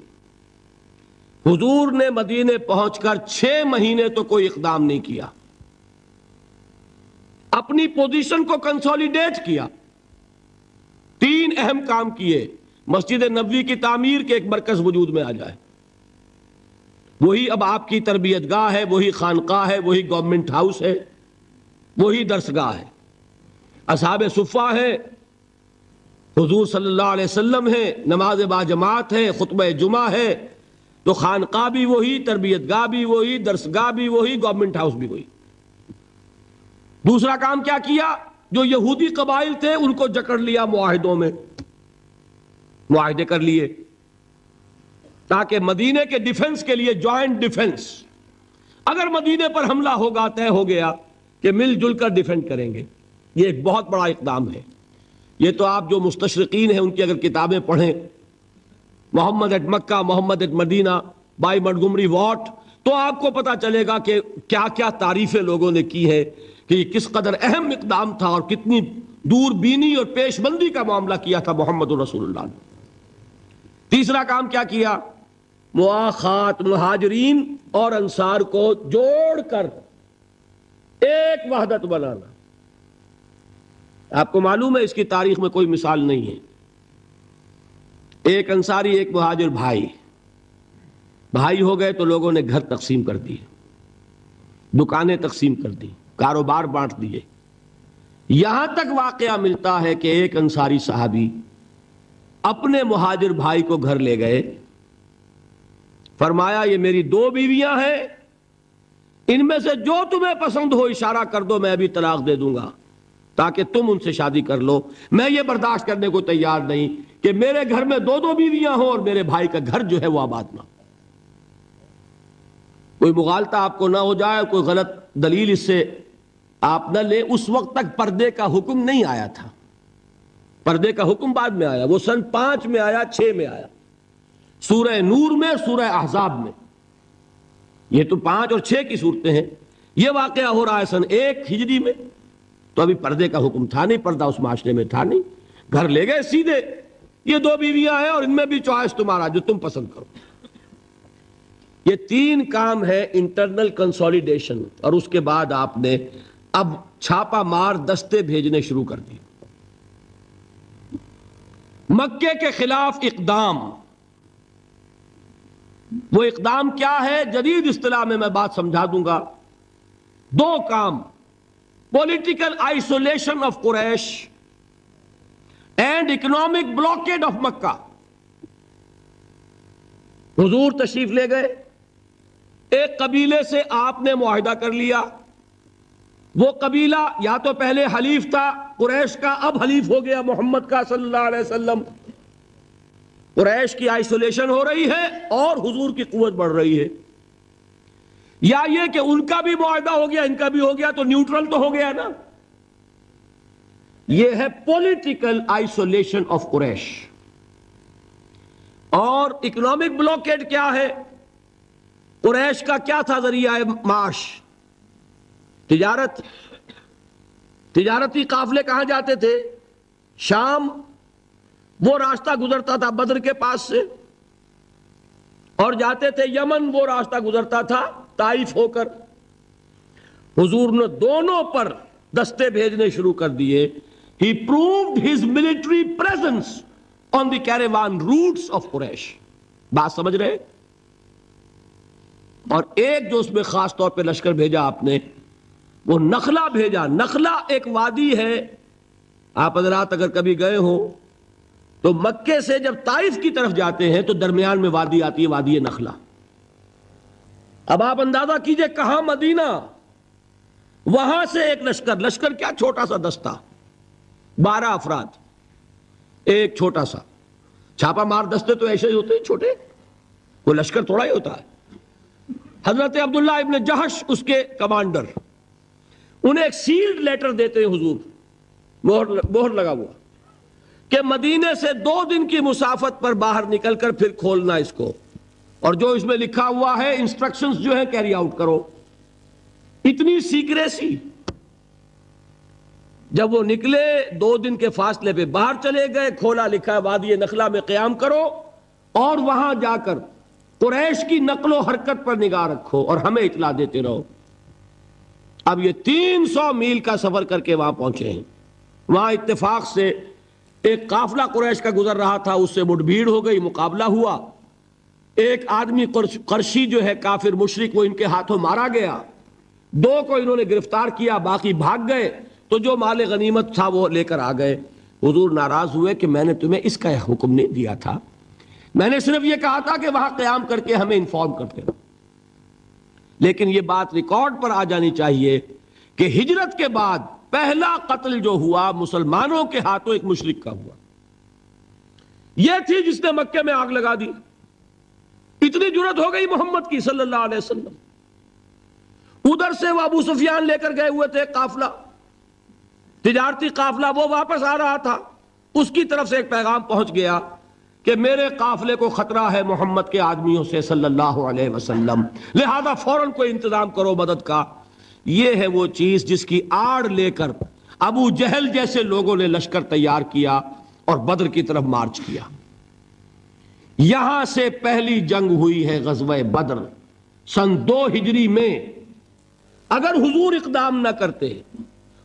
حضور نے مدینے پہنچ کر 6 مہینے تو کوئی اقدام نہیں کیا، اپنی پوزیشن کو کنسولیڈیٹ کیا۔ 3 اہم کام کیے، مسجد نبوی کی تعمیر کے ایک مرکز وجود میں آ جائے، وہی اب آپ کی تربیت گاہ ہے، وہی خانقاہ ہے، وہی گورنمنٹ ہاؤس ہے، وہی درسگاہ ہے، اصحاب صفہ ہے، حضور صلی اللہ علیہ وسلم ہے، نماز با جماعت ہے، خطبہ جمعہ ہے، تو خانقاہ بھی وہی، تربیت گاہ بھی وہی، درسگاہ بھی وہی، گورنمنٹ ہاؤس بھی وہی۔ دوسرا کام کیا کیا؟ جو یہودی قبائل تھے ان کو جکڑ لیا، معاہدوں میں معاہدے کر لیے، تاکہ مدینے کے ڈیفنس کے لیے جوائنٹ ڈیفنس، اگر مدینے پر حملہ ہوگا طے ہو گیا کہ مل جل کر ڈیفینڈ کریں گے۔ یہ ایک بہت بڑا اقدام ہے۔ یہ تو آپ جو مستشرقین ہیں ان کی اگر کتابیں پڑھیں، Muhammad at Mecca, Muhammad at Medina by Montgomery Watt, تو آپ کو پتا چلے گا کہ کیا کیا تعریفیں لوگوں نے کی ہے کہ یہ کس قدر اہم اقدام تھا اور کتنی دور بینی اور پیش بندی کا معاملہ کیا تھا محمد رسول اللہ نے۔ تیسرا کام کیا کیا؟ مواخات، مہاجرین اور انصار کو جوڑ کر ایک وحدت بنانا۔ آپ کو معلوم ہے اس کی تاریخ میں کوئی مثال نہیں ہے۔ ایک انصاری ایک مہاجر بھائی ہو گئے تو لوگوں نے گھر تقسیم کر دیے، دکانیں تقسیم کر دی، کاروبار بانٹ دیے۔ یہاں تک واقعہ ملتا ہے کہ ایک انصاری صحابی اپنے مہاجر بھائی کو گھر لے گئے، فرمایا یہ میری 2 بیویاں ہیں، ان میں سے جو تمہیں پسند ہو اشارہ کر دو، میں ابھی طلاق دے دوں گا تاکہ تم ان سے شادی کر لو۔ میں یہ برداشت کرنے کو تیار نہیں کہ میرے گھر میں 2 بیویاں ہوں اور میرے بھائی کا گھر جو ہے وہ آباد نہ ہو۔ کوئی مغالطہ آپ کو نہ ہو جائے، کوئی غلط دلیل اس سے آپ نہ لے۔ اس وقت تک پردے کا حکم نہیں آیا تھا، پردے کا حکم بعد میں آیا، وہ سن 5 میں آیا، 6 میں آیا، سورہ نور میں، سورہ احزاب میں۔ یہ تو 5 اور 6 کی صورتیں ہیں۔ یہ واقعہ ہو رہا ہے سن 1 ہجری میں، تو ابھی پردے کا حکم تھا نہیں، پردہ اس معاشرے میں تھا نہیں۔ گھر لے گئے سیدھے، یہ 2 بیویاں ہیں اور ان میں بھی چوائس تمہارا، جو تم پسند کرو۔ یہ 3 کام ہے انٹرنل کنسولیڈیشن، اور اس کے بعد آپ نے اب چھاپا مار دستے بھیجنے شروع کر دیے۔ مکے کے خلاف اقدام، وہ اقدام کیا ہے؟ جدید اصطلاح میں بات سمجھا دوں گا۔ 2 کام: political isolation of Quraysh and economic blockade of Mecca. حضور تشریف لے گئے، ایک قبیلے سے آپ نے معاہدہ کر لیا، وہ قبیلہ یا تو پہلے حلیف تھا قریش کا، اب حلیف ہو گیا محمد کا صلی اللہ علیہ وسلم۔ قریش کی آئسولیشن ہو رہی ہے اور حضور کی قوت بڑھ رہی ہے، یا یہ کہ ان کا بھی معاہدہ ہو گیا ان کا بھی ہو گیا، تو نیوٹرل تو ہو گیا نا۔ یہ ہے پولیٹیکل آئسولیشن آف قریش. اور اکنامک بلاکیڈ کیا ہے؟ قریش کا کیا تھا ذریعہ معاش؟ تجارت. تجارتی قافلے کہاں جاتے تھے؟ شام. وہ راستہ گزرتا تھا بدر کے پاس سے، اور جاتے تھے یمن. وہ راستہ گزرتا تھا طائف ہو کر. حضور نے دونوں پر دستے بھیجنے شروع کر دیے. He proved his military presence on the caravan routes of Quraysh. بات سمجھ رہے؟ اور ایک جو اس میں خاص طور پہ لشکر بھیجا آپ نے، وہ نخلا بھیجا. نخلا ایک وادی ہے، آپ حضرات اگر کبھی گئے ہو تو مکے سے جب طائف کی طرف جاتے ہیں تو درمیان میں وادی آتی ہے، وادی نخلا. اب آپ اندازہ کیجئے کہاں مدینہ، وہاں سے ایک لشکر کیا چھوٹا سا دستہ، 12 افراد، ایک چھوٹا سا چھاپا مار دستے تو ایسے ہی ہوتے ہیں چھوٹے، وہ لشکر تھوڑا ہی ہوتا ہے. حضرت عبداللہ ابن جہش اس کے کمانڈر، انہیں ایک سیلڈ لیٹر دیتے ہیں حضور، مہر لگا ہوا، کہ مدینے سے 2 دن کی مسافت پر باہر نکل کر پھر کھولنا اس کو، اور جو اس میں لکھا ہوا ہے انسٹرکشنز جو ہے کیری آؤٹ کرو. اتنی سیکریسی. جب وہ نکلے 2 دن کے فاصلے پہ باہر چلے گئے، کھولا، لکھا ہے وادی نخلا میں قیام کرو اور وہاں جا کر قریش کی نقل و حرکت پر نگاہ رکھو اور ہمیں اطلاع دیتے رہو. اب یہ 300 میل کا سفر کر کے وہاں پہنچے ہیں. وہاں اتفاق سے ایک قافلہ قریش کا گزر رہا تھا، اس سے مٹ بھیڑ ہو گئی، مقابلہ ہوا. ایک آدمی قرشی جو ہے کافر مشرک، وہ ان کے ہاتھوں مارا گیا. 2 کو انہوں نے گرفتار کیا، باقی بھاگ گئے. تو جو مال غنیمت تھا وہ لے کر آ گئے. حضور ناراض ہوئے کہ میں نے تمہیں اس کا حکم نہیں دیا تھا، میں نے صرف یہ کہا تھا کہ وہاں قیام کر کے ہمیں انفارم کرتے رہو. لیکن یہ بات ریکارڈ پر آ جانی چاہیے کہ ہجرت کے بعد پہلا قتل جو ہوا مسلمانوں کے ہاتھوں ایک مشرک کا ہوا. یہ تھی جس نے مکے میں آگ لگا دی. اتنی جرت ہو گئی محمد کی صلی اللہ علیہ وسلم. ادھر سے وہ ابو سفیان لے کر گئے ہوئے تھے قافلہ، تجارتی قافلہ، وہ واپس آ رہا تھا. اس کی طرف سے ایک پیغام پہنچ گیا کہ میرے قافلے کو خطرہ ہے محمد کے آدمیوں سے صلی اللہ علیہ وسلم، لہذا فوراً کوئی انتظام کرو مدد کا. یہ ہے وہ چیز جس کی آڑ لے کر ابو جہل جیسے لوگوں نے لشکر تیار کیا اور بدر کی طرف مارچ کیا. یہاں سے پہلی جنگ ہوئی ہے غزوہ بدر سن 2 ہجری میں. اگر حضور اقدام نہ کرتے،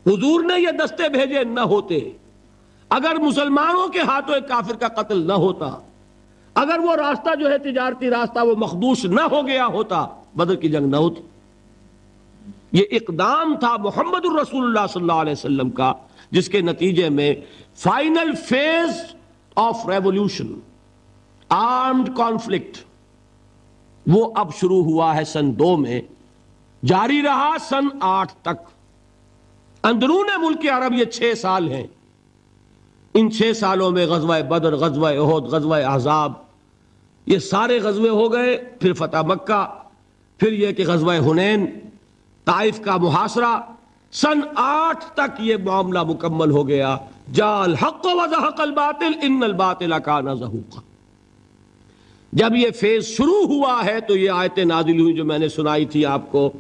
حضور نے یہ دستے بھیجے نہ ہوتے، اگر مسلمانوں کے ہاتھوں ایک کافر کا قتل نہ ہوتا، اگر وہ راستہ جو ہے تجارتی راستہ وہ مخدوش نہ ہو گیا ہوتا، بدر کی جنگ نہ ہوتی. یہ اقدام تھا محمد الرسول اللہ صلی اللہ علیہ وسلم کا، جس کے نتیجے میں final phase of revolution, armed conflict, وہ اب شروع ہوا ہے سن 2 میں، جاری رہا سن 8 تک. اندرون ملک عرب یہ 6 سال ہیں. ان 6 سالوں میں غزوہ بدر، غزوہ احد، غزوہ احزاب، یہ سارے غزوے ہو گئے. پھر فتح مکہ، پھر یہ کہ غزوہ حنین، طائف کا محاصرہ. سن 8 تک یہ معاملہ مکمل ہو گیا. جاء الحق وزهق الباطل ان الباطل کان زہوقا. جب یہ فیز شروع ہوا ہے تو یہ آیتیں نازل ہوئی جو میں نے سنائی تھی آپ کو،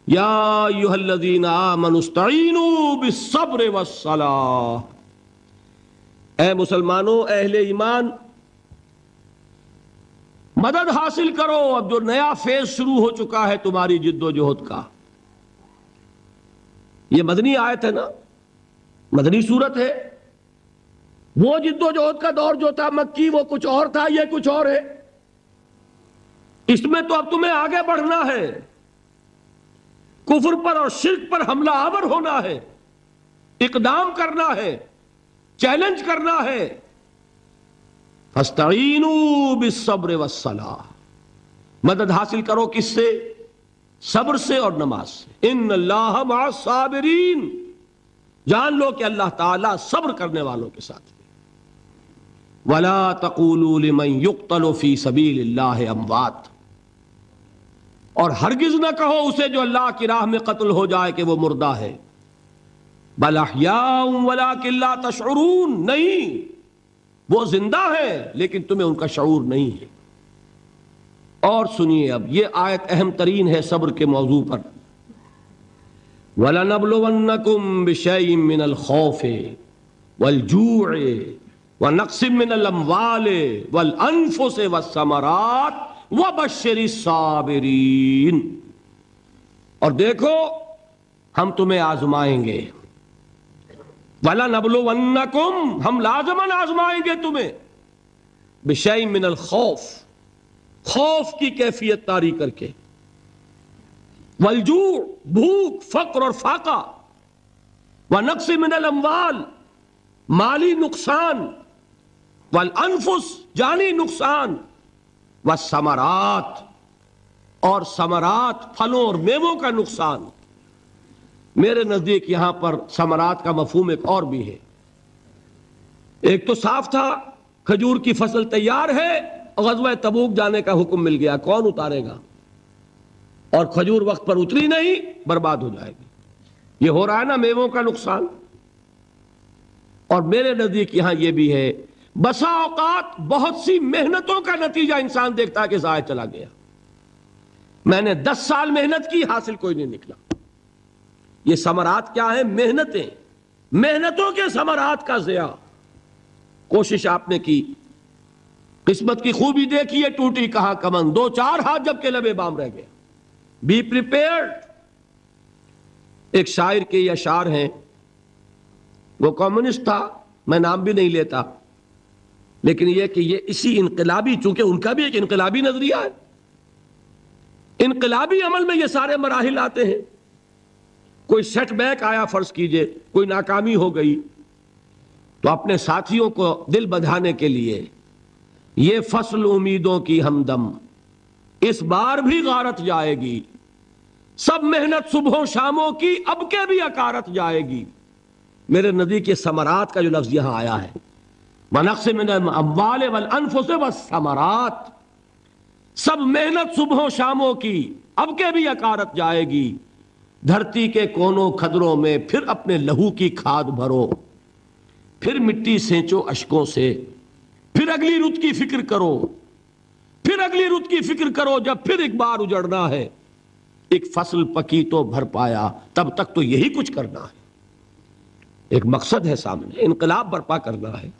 یا ایھا الذین آمنوا استعینوا بالصبر والصلاۃ. اے مسلمانوں، اہل ایمان، مدد حاصل کرو. اب جو نیا فیز شروع ہو چکا ہے تمہاری جد و جہد کا. یہ مدنی آیت ہے نا، مدنی صورت ہے. وہ جد و جہد کا دور جو تھا مکی، وہ کچھ اور تھا، یہ کچھ اور ہے. اس میں تو اب تمہیں آگے بڑھنا ہے، کفر پر اور شرک پر حملہ آور ہونا ہے، اقدام کرنا ہے، چیلنج کرنا ہے. فاستعینوا بالصبر والصلاۃ. مدد حاصل کرو کس سے؟ صبر سے اور نماز سے. ان اللہ مع الصابرین. جان لو کہ اللہ تعالیٰ صبر کرنے والوں کے ساتھ ہے. ولا تقولوا لمن يقتل في سبيل الله اموات. اور ہرگز نہ کہو اسے جو اللہ کی راہ میں قتل ہو جائے کہ وہ مردہ ہے. بل احیاء ولکن لا تشعرون، نہیں، وہ زندہ ہے لیکن تمہیں ان کا شعور نہیں ہے۔ اور سنیے اب یہ آیت اہم ترین ہے صبر کے موضوع پر۔ وَلَنَبْلُوَنَّكُمْ بِشَيْءٍ مِّنَ الْخَوْفِ وَالْجُوعِ وَنَقْصٍ مِّنَ الْأَمْوَالِ وَالْأَنفُسِ وَالثَّمَرَاتِ وَبَشِّرِ الصَّابِرِينَ، اور دیکھو ہم تمہیں آزمائیں گے، وَلَنَبْلُوَنَّكُمْ، ہم لازماً آزمائیں گے تمہیں، بِشَيْءٍ مِّنَ الْخَوْفِ، خوف کی کیفیت طاری کر کے، والجوع، بھوک، فقر اور فاقہ، ونقص من الاموال، مالی نقصان، والانفس، جانی نقصان، والثمرات، اور ثمرات، پھلوں اور میووں کا نقصان۔ میرے نزدیک یہاں پر ثمرات کا مفہوم ایک اور بھی ہے۔ ایک تو صاف تھا کھجور کی فصل تیار ہے، غزوہ تبوک جانے کا حکم مل گیا، کون اتارے گا؟ اور کھجور وقت پر اتری نہیں، برباد ہو جائے گی۔ یہ ہو رہا ہے نا میووں کا نقصان۔ اور میرے نزدیک یہاں یہ بھی ہے، بسا اوقات بہت سی محنتوں کا نتیجہ انسان دیکھتا ہے کہ ضائع چلا گیا، میں نے 10 سال محنت کی، حاصل کوئی نہیں نکلا۔ یہ ثمرات کیا ہیں؟ محنتیں، محنتوں کے ثمرات کا ضیاع۔ کوشش آپ نے کی، قسمت کی خوبی دیکھی ہے، ٹوٹی کہاں کمن، 2-4 ہاتھ جب کے لبے بام رہ گئے۔ Be prepared. ایک شاعر کے یہ اشعار ہیں، وہ کمیونسٹ تھا، میں نام بھی نہیں لیتا، لیکن یہ کہ یہ اسی انقلابی، چونکہ ان کا بھی ایک انقلابی نظریہ ہے، انقلابی عمل میں یہ سارے مراحل آتے ہیں۔ کوئی سیٹ بیک آیا فرض کیجئے، کوئی ناکامی ہو گئی، تو اپنے ساتھیوں کو دل بندھانے کے لیے یہ فصل امیدوں کی ہمدم اس بار بھی غارت جائے گی، سب محنت صبحوں شاموں کی اب کے بھی اکارت جائے گی۔ میرے نزدیک یہ ثمرات کا جو لفظ یہاں آیا ہے، وَنَقْصٍ مِّنَ الْأَمْوَالِ وَالْأَنفُسِ وَالثَّمَرَاتِ، سب محنت صبحوں شاموں کی اب کے بھی اکارت جائے گی۔ دھرتی کے کونوں کھدروں میں پھر اپنے لہو کی کھاد بھرو، پھر مٹی سینچو اشکوں سے، پھر اگلی رت کی فکر کرو، پھر اگلی رت کی فکر کرو، جب پھر ایک بار اجڑنا ہے۔ ایک فصل پکی تو بھر پایا، تب تک تو یہی کچھ کرنا ہے۔ ایک مقصد ہے سامنے، انقلاب برپا کرنا ہے۔